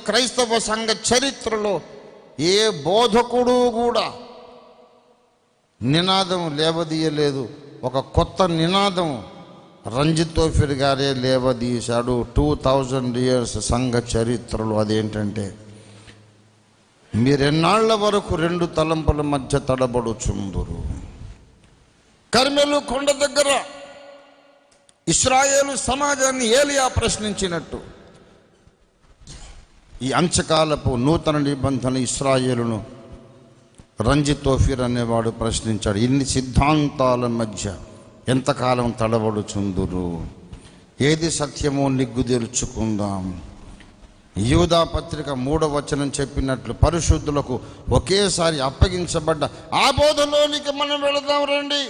క్రైస్తవ సంఘ చరిత్రలో ఏ బోధకుడు కూడా నినాదం లేవదీయలేదు. ఒక కొత్త నినాదం రంజిత్ తోఫీర్ గారే లేవదీశాడు 2000 years సంఘ చరిత్రలో. అదేంటంటే, మీరెన్నాళ్ల వరకు రెండు తలంపుల మధ్య తడబడుచుందురు. కర్మెలు కొండ దగ్గర ఇశ్రాయేలు సమాజాన్ని ఏలియా ప్రశ్నించినట్టు ఈ అంచకాలపు నూతన నిబంధన ఇశ్రాయేలును రంజిత్ తోఫీర్ అనేవాడు ప్రశ్నించాడు. ఇన్ని సిద్ధాంతాల మధ్య ఎంతకాలం తడబడుచుందురు? ఏది సత్యమో నిగ్గు తెలుసుకుందాం. యూదా పత్రిక 3వ వచనం చెప్పినట్లు పరిశుద్ధులకు ఒకేసారి అప్పగించబడ్డ ఆ బోధలోనికి మనం వెళదాం రండి.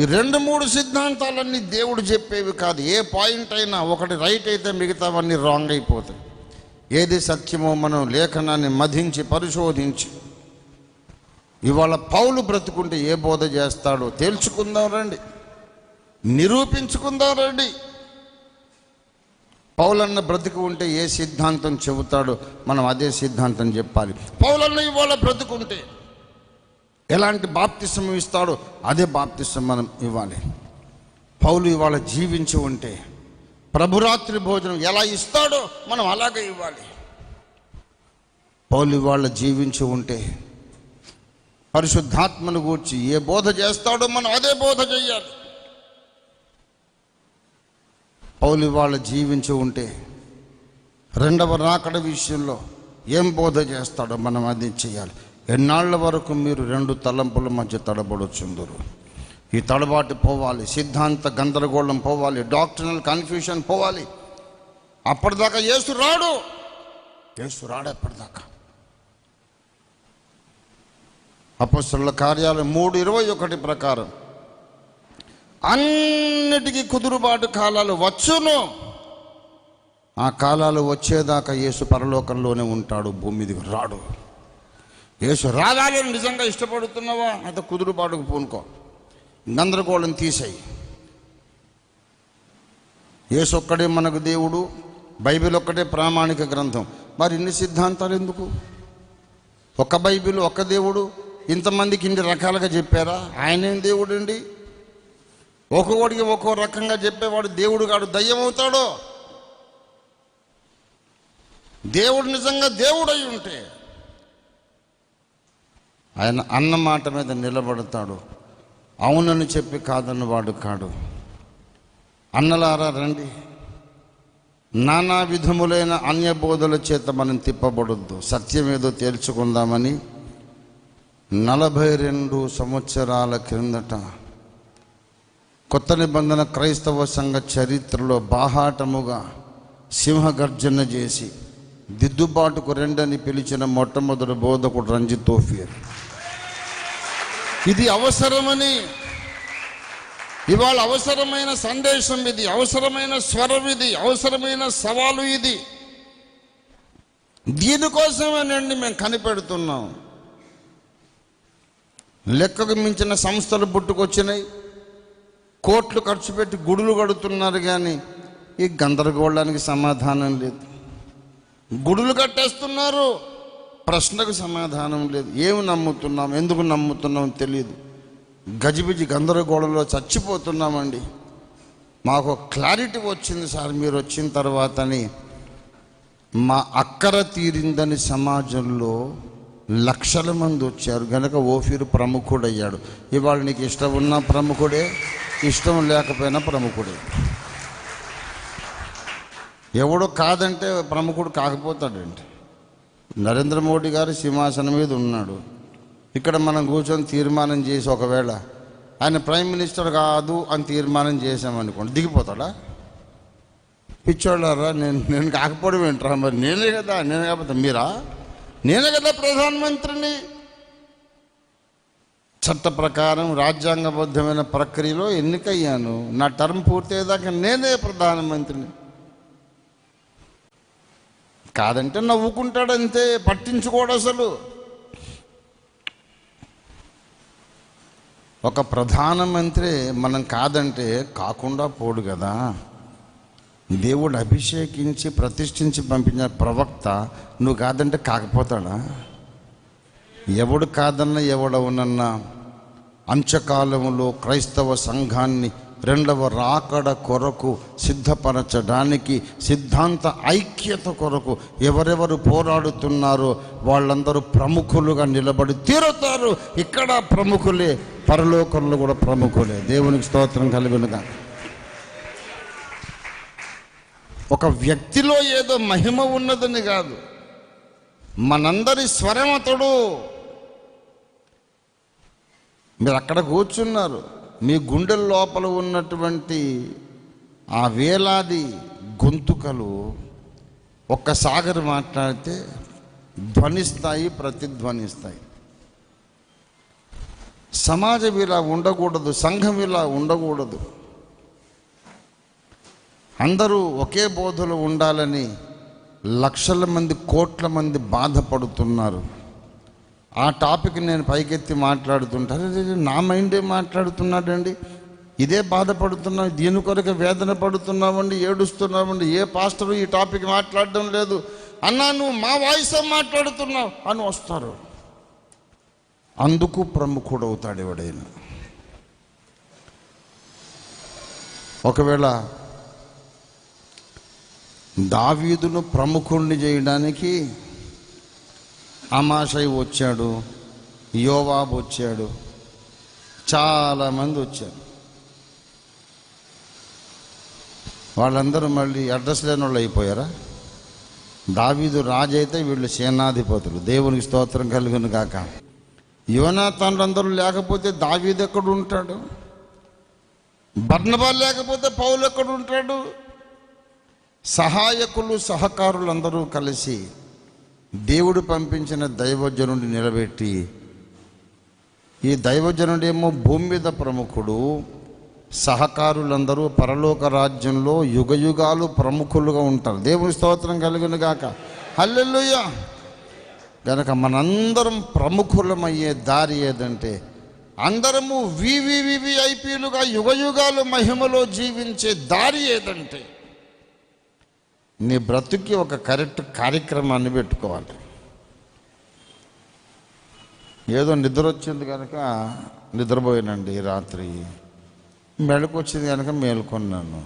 ఈ 2-3 సిద్ధాంతాలన్నీ దేవుడు చెప్పేవి కాదు. ఏ పాయింట్ అయినా ఒకటి రైట్ అయితే మిగతావన్నీ రాంగ్ అయిపోతాయి. ఏది సత్యమో మనం లేఖనాన్ని మధించి పరిశోధించి ఇవాళ పౌలు బ్రతుకుంటే ఏ బోధ చేస్తాడో తేల్చుకుందాం రండి, నిరూపించుకుందాం రండి. పౌలన్న బ్రతుకు ఉంటే ఏ సిద్ధాంతం చెబుతాడో మనం అదే సిద్ధాంతం చెప్పాలి. పౌలన్న ఇవాళ బ్రతుకుంటే ఎలాంటి బాప్తిసం ఇస్తాడో అదే బాప్తిసం మనం ఇవ్వాలి. పౌలు ఇవాళ జీవించి ఉంటే ప్రభురాత్రి భోజనం ఎలా ఇస్తాడో మనం అలాగే ఇవ్వాలి. పౌలు ఇవాళ జీవించి ఉంటే పరిశుద్ధాత్మను గూర్చి ఏ బోధ చేస్తాడో మనం అదే బోధ చెయ్యాలి. పౌలు ఇవాళ జీవించి ఉంటే రెండవ రాకడ విషయంలో ఏం బోధ చేస్తాడో మనం అది చేయాలి. ఎన్నాళ్ల వరకు మీరు రెండు తలంపుల మధ్య తడబడుచుందురు? ఈ తడబాటు పోవాలి, సిద్ధాంత గందరగోళం పోవాలి, డాక్టరినల్ కన్ఫ్యూషన్ పోవాలి. అప్పటిదాకా యేసు రాడు ఎప్పటిదాకా. అపొస్తలుల కార్యాలు 3:21 ప్రకారం అన్నిటికీ కుదురుబాటు కాలాలు వచ్చును. ఆ కాలాలు వచ్చేదాకా యేసు పరలోకంలోనే ఉంటాడు, భూమి మీదకి రాడు. యేసు రాగాలని నిజంగా ఇష్టపడుతున్నావా? అయితే కుదురుబాటుకు పూనుకో, గందరగోళం తీసేయి. యేసు ఒక్కడే మనకు దేవుడు, బైబిల్ ఒక్కటే ప్రామాణిక గ్రంథం. మరి ఇన్ని సిద్ధాంతాలు ఎందుకు? ఒక బైబిల్, ఒక దేవుడు, ఇంతమందికి ఇన్ని రకాలుగా చెప్పారా? ఆయనేం దేవుడు అండి? ఒక్కొక్కడికి ఒక్కో రకంగా చెప్పేవాడు దేవుడు కాడు, దయ్యం అవుతాడో? దేవుడు నిజంగా దేవుడు అయి ఉంటే ఆయన అన్న మాట మీద నిలబడతాడు, అవునని చెప్పి కాదన్నవాడు కాడు. అన్నలారా రండి, నానా విధములైన అన్యబోధల చేత మనం తిప్పబడొద్దు, సత్యమేదో తేల్చుకుందామని 42 సంవత్సరాల క్రిందట కొత్త నిబంధన క్రైస్తవ సంఘ చరిత్రలో బాహాటముగా సింహగర్జన చేసి దిద్దుబాటుకు రెండని పిలిచిన మొట్టమొదటి బోధకుడు రంజిత్ తోఫీర్. ఇది అవసరమని, ఇవాళ అవసరమైన సందేశం ఇది, అవసరమైన స్వరం ఇది, అవసరమైన సవాలు ఇది. దీనికోసమేనండి మేము కనిపెడుతున్నాం. లెక్కకు మించిన సంస్థలు పుట్టుకొచ్చినాయి, కోట్లు ఖర్చు పెట్టి గుడులు కడుతున్నారు, కానీ ఈ గందరగోళానికి సమాధానం లేదు. గుడులు కట్టేస్తున్నారు, ప్రశ్నకు సమాధానం లేదు. ఏమి నమ్ముతున్నాం, ఎందుకు నమ్ముతున్నాం తెలియదు. గజిబిజి గందరగోళంలో చచ్చిపోతున్నామండి. మాకు క్లారిటీ వచ్చింది సార్ మీరు వచ్చిన తర్వాతని. మా అక్కర తీరిందని సమాజంలో లక్షల మంది వచ్చారు గనక ఓఫీరు ప్రముఖుడయ్యాడు. ఇవాళ నీకు ఇష్టం ఉన్న ప్రముఖుడే, ఇష్టం లేకపోయినా ప్రముఖుడే. ఎవడో కాదంటే ప్రముఖుడు కాకపోతాడండి. నరేంద్ర మోడీ గారు సింహాసనం మీద ఉన్నాడు. ఇక్కడ మనం కూర్చొని తీర్మానం చేసి ఒకవేళ ఆయన ప్రైమ్ మినిస్టర్ కాదు అని తీర్మానం చేసామనుకోండి, దిగిపోతాడా? పిచ్చోళ్ళారా, నేను కాకపోవడం ఏంట్రా? మరి నేనే కదా, నేను కాకపోతే మీరా? నేనే కదా ప్రధానమంత్రిని. చట్ట ప్రకారం రాజ్యాంగబద్ధమైన ప్రక్రియలో ఎన్నికయ్యాను. నా టర్మ్ పూర్తయ్యేదాకా నేనే ప్రధానమంత్రిని. కాదంటే నవ్వుకుంటాడంతే, పట్టించుకోడు అసలు. ఒక ప్రధానమంత్రి మనం కాదంటే కాకుండా పోడు కదా. దేవుడు అభిషేకించి ప్రతిష్ఠించి పంపించిన ప్రవక్త నువ్వు కాదంటే కాకపోతాడా? ఎవడు కాదన్నా ఎవడవునన్నా అంత్యకాలములో క్రైస్తవ సంఘాన్ని రెండవ రాకడ కొరకు సిద్ధపరచడానికి, సిద్ధాంత ఐక్యత కొరకు ఎవరెవరు పోరాడుతున్నారో వాళ్ళందరూ ప్రముఖులుగా నిలబడి తీరుతారు. ఇక్కడ ప్రముఖులే, పరలోకంలో కూడా ప్రముఖులే. దేవునికి స్తోత్రం కలుగునుగా. ఒక వ్యక్తిలో ఏదో మహిమ ఉన్నదని కాదు, మనందరి స్వరం అతడు. మీరు అక్కడ కూర్చున్నారు, మీ గుండెల లోపల ఉన్నటువంటి ఆ వేలాది గొంతుకలు ఒక్కసారి మాట్లాడితే ధ్వనిస్తాయి, ప్రతిధ్వనిస్తాయి. సమాజం ఇలా ఉండకూడదు, సంఘం ఇలా ఉండకూడదు. అందరూ ఒకే బోధలో ఉండాలని లక్షల మంది, కోట్ల మంది బాధపడుతున్నారు. ఆ టాపిక్ నేను పైకెత్తి మాట్లాడుతుంటాను. నా మైండే మాట్లాడుతున్నాడండి, ఇదే బాధపడుతున్నాం, దీని కొరకు వేదన పడుతున్నామండి, ఏడుస్తున్నామండి, ఏ పాస్టరు ఈ టాపిక్ మాట్లాడడం లేదు అన్నా, నువ్వు మా వాయిస్ మాట్లాడుతున్నావు అని వస్తారు. అందుకు ప్రముఖుడు అవుతాడు ఎవడైనా. ఒకవేళ దావీదును ప్రముఖుణ్ణి చేయడానికి అమాషై వచ్చాడు, యోవాబు వచ్చాడు, చాలామంది వచ్చారు. వాళ్ళందరూ మళ్ళీ అడ్రస్ లేని వాళ్ళు అయిపోయారా? దావీదు రాజు అయితే వీళ్ళు సేనాధిపతులు. దేవునికి స్తోత్రం కలుగును గాక. యోనాతాను అందరూ లేకపోతే దావీదు ఎక్కడ ఉంటాడు? బర్నబా లేకపోతే పౌలు ఎక్కడ ఉంటాడు? సహాయకులు, సహకారులు అందరూ కలిసి దేవుడు పంపించిన దైవజనుడిని నిలబెట్టి, ఈ దైవజనుడేమో భూమి మీద ప్రముఖుడు, సహకారులందరూ పరలోక రాజ్యంలో యుగయుగాలు ప్రముఖులుగా ఉంటారు. దేవుని స్తోత్రం కలుగును గాక. హల్లెలూయా. కనుక మనందరం ప్రముఖులమయ్యే దారి ఏదంటే, అందరము వివిఐపీలుగా యుగయుగాలు మహిమలో జీవించే దారి ఏదంటే, నీ బ్రతుకి ఒక కరెక్ట్ కార్యక్రమాన్ని పెట్టుకోవాలి. ఏదో నిద్ర వచ్చింది కనుక నిద్రపోయానండి రాత్రి, మెలకు వచ్చింది కనుక మేలుకొన్నాను,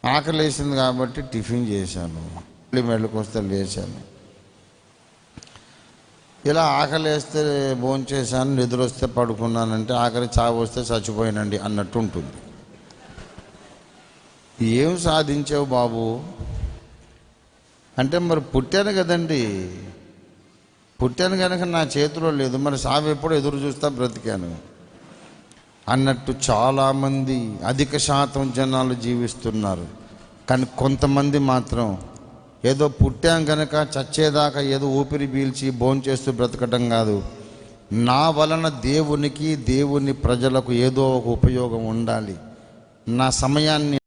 ఆకలి వేసింది కాబట్టి టిఫిన్ చేశాను, మళ్ళీ మెలకు వస్తే లేచాను. ఇలా ఆకలి వేస్తే భోంచేశాను, నిద్ర వస్తే పడుకున్నానంటే ఆకలి చావు వస్తే చచ్చిపోయానండి అన్నట్టు ఉంటుంది. ఏం సాధించావు బాబు అంటే, మరి పుట్టాను కదండి, పుట్టాను కనుక నా చేతిలో లేదు, మరి సావు ఎప్పుడు ఎదురు చూస్తా బ్రతికాను అన్నట్టు చాలామంది, అధిక శాతం జనాలు జీవిస్తున్నారు. కానీ కొంతమంది మాత్రం ఏదో పుట్టాం కనుక చచ్చేదాకా ఏదో ఊపిరి పీల్చి భోంచేస్తూ బ్రతకటం కాదు, నా వలన దేవునికి, దేవుని ప్రజలకు ఏదో ఒక ఉపయోగం ఉండాలి, నా సమయాన్ని